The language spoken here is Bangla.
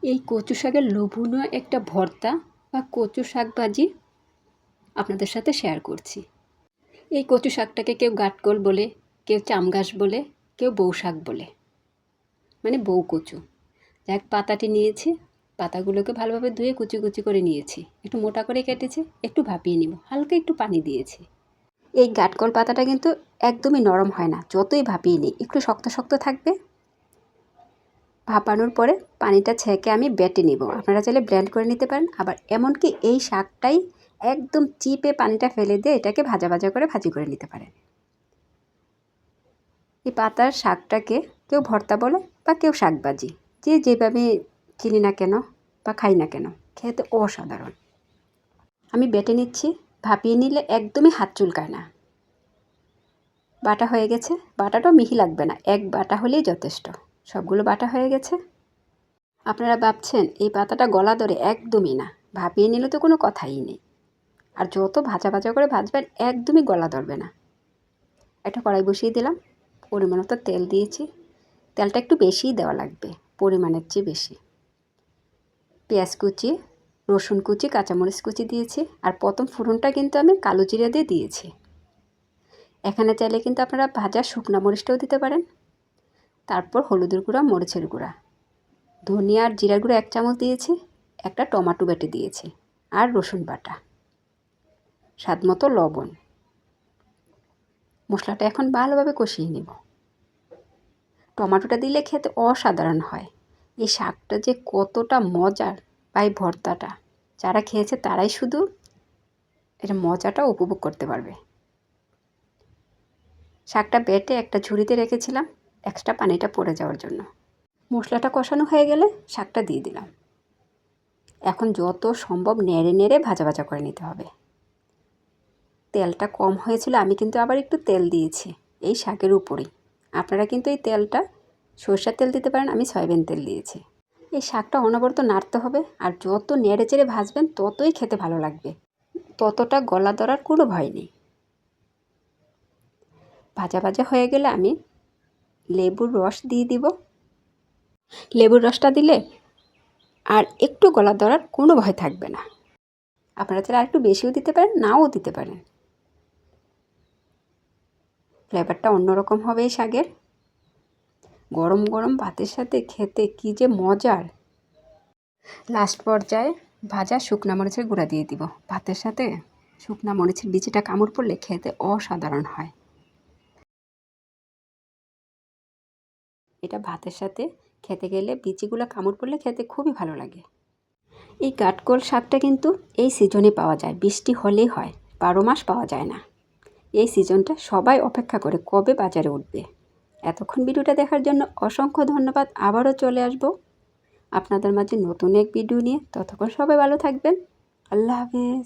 এই কচু শাকের লোভনীয় একটা ভর্তা বা কচু শাক ভাজি আপনাদের সাথে শেয়ার করছি। এই কচু শাকটাকে কেউ গাটকল বলে, কেউ চামগাছ বলে, কেউ বউ শাক বলে, মানে বউ কচু। যাক, পাতাটি নিয়েছি, পাতাগুলোকে ভালোভাবে ধুয়ে কুচি কুচি করে নিয়েছি, একটু মোটা করে কেটেছি, একটু ভাপিয়ে নিব, হালকা একটু পানি দিয়েছি। এই গাটকল পাতাটা কিন্তু একদমই নরম হয় না, যতই ভাপিয়ে নিই একটু শক্ত শক্ত থাকবে। ভাপানোর পরে পানিটা ছেঁকে আমি বেটে নিব। আপনারা চাইলে ব্লেন্ড করে নিতে পারেন, আবার এমনকি এই শাকটাই একদম চিপে পানিটা ফেলে দিয়ে এটাকে ভাজা ভাজা করে ভাজি করে নিতে পারেন। এই পাতার শাকটাকে কেউ ভর্তা বলে বা কেউ শাক ভাজি, যে যেভাবে চিনি না কেন বা খাই না কেন, খেতে অসাধারণ। আমি বেটে নিচ্ছি, ভাপিয়ে নিলে একদমই হাত চুলকায় না। বাটা হয়ে গেছে, বাটাটাও মিহি লাগবে না, এক বাটা হলেই যথেষ্ট। সবগুলো বাটা হয়ে গেছে। আপনারা ভাবছেন এই পাতাটা গলা ধরে, একদমই না, ভাপিয়ে নিলে তো কোনো কথাই নেই। আর যত ভাজা ভাজা করে ভাজবেন একদমই গলা ধরবে না। একটা কড়াই বসিয়ে দিলাম, পরিমাণ মতো তেল দিয়েছি। তেলটা একটু বেশিই দেওয়া লাগবে, পরিমাণের চেয়ে বেশি। পেঁয়াজ কুচি, রসুন কুচি, কাঁচামরিচ কুচি দিয়েছি। আর প্রথম ফোড়নটা কিন্তু আমি কালো জিরা দিয়ে দিয়েছি। এখানে চাইলে কিন্তু আপনারা ভাজা শুকনা মরিচটাও দিতে পারেন। তারপর হলুদের গুঁড়া, মরিচের গুঁড়া, ধনিয়া আর জিরার গুঁড়া 1 চামচ দিয়েছি। একটা টমেটো বেটে দিয়েছি আর রসুন বাটা, স্বাদ মতো লবণ। মশলাটা এখন ভালোভাবে কষিয়ে নেব। টমেটোটা দিলে খেতে অসাধারণ হয়। এই শাকটা যে কতটা মজার, বা এই ভর্তাটা যারা খেয়েছে তারাই শুধু এটা মজাটা উপভোগ করতে পারবে। শাকটা বেটে একটা ঝুড়িতে রেখেছিলাম এক্সট্রা পানিটা পড়ে যাওয়ার জন্য। মশলাটা কষানো হয়ে গেলে শাকটা দিয়ে দিলাম। এখন যত সম্ভব নেড়ে নেড়ে ভাজা ভাজা করে নিতে হবে। তেলটা কম হয়েছিল, আমি কিন্তু আবার একটু তেল দিয়েছি এই শাকের উপরেই। আপনারা কিন্তু এই তেলটা সরষের তেল দিতে পারেন, আমি সয়াবিন তেল দিয়েছি। এই শাকটা অনবরত নাড়তে হবে, আর যত নেড়ে চেড়ে ভাজবেন ততই খেতে ভালো লাগবে, ততটা গলা ধরার কোনো ভয় নেই। ভাজা ভাজা হয়ে গেলে আমি লেবুর রস দিয়ে দিব। লেবুর রসটা দিলে আর একটু গলা ধরার কোনো ভয় থাকবে না। আপনারা চাইলে আর একটু বেশিও দিতে পারেন, নাও দিতে পারেন। ফ্লেভারটা অন্যরকম হবে এই শাকের। গরম গরম ভাতের সাথে খেতে কী যে মজার। লাস্ট পর্যায়ে ভাজা শুকনা মরিচের গুঁড়া দিয়ে দিব। ভাতের সাথে শুকনা মরিচের বিচিটা কামড় পড়লে খেতে অসাধারণ হয়। এটা ভাতের সাথে খেতে গেলে বিচিগুলো কামড় পড়লে খেতে খুবই ভালো লাগে। এই কাঠকোল শাকটা কিন্তু এই সিজনে পাওয়া যায়, বৃষ্টি হলেই হয়, 12 মাস পাওয়া যায় না। এই সিজনটা সবাই অপেক্ষা করে কবে বাজারে উঠবে। এতক্ষণ ভিডিওটা দেখার জন্য অসংখ্য ধন্যবাদ। আবারও চলে আসব আপনাদের মাঝে নতুন এক ভিডিও নিয়ে। ততক্ষণ সবাই ভালো থাকবেন। আল্লাহ হাফেজ।